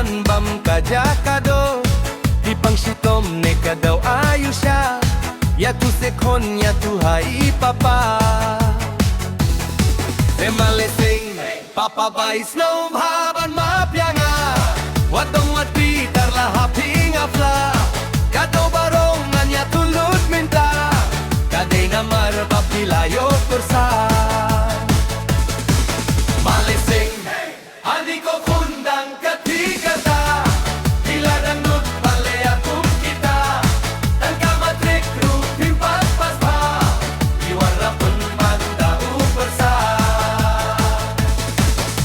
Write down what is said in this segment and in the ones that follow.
man bam kajakado di pang sitom ne kadaw ayo siya ya tu sekon ya tu hai papa malesing papa bais no haban mapyanga wadong wati tarlahapi ngafla kadaw barongan ya tulut minta kaday na marpapilayo kursa malesing Andi ko kundang katigata Iladang nut palea kum kita Dan kamatrik rupim paspas pa Iwarna pun mandau persa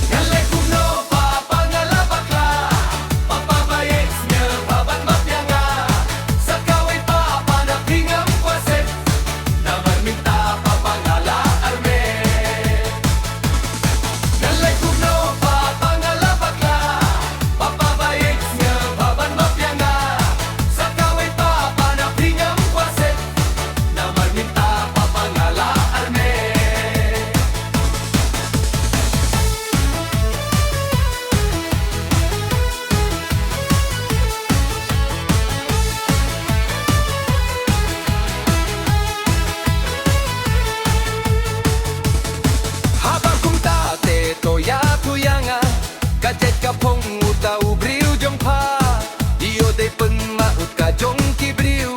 Ngale kumno papa ngalabakla Papa bayeks nge baban mapyanga Sa kaway papa na pingam kwaset Naman minta papa ngala arme Ngale kumno Kajet kapong utau briu jong pa Iyo day peng maut ka jong kibriu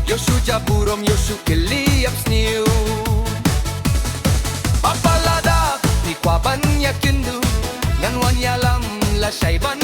Yosu jaburom yosu keliap sniu Papalada di kwaban yakindu Ngan wan yalam la syaiban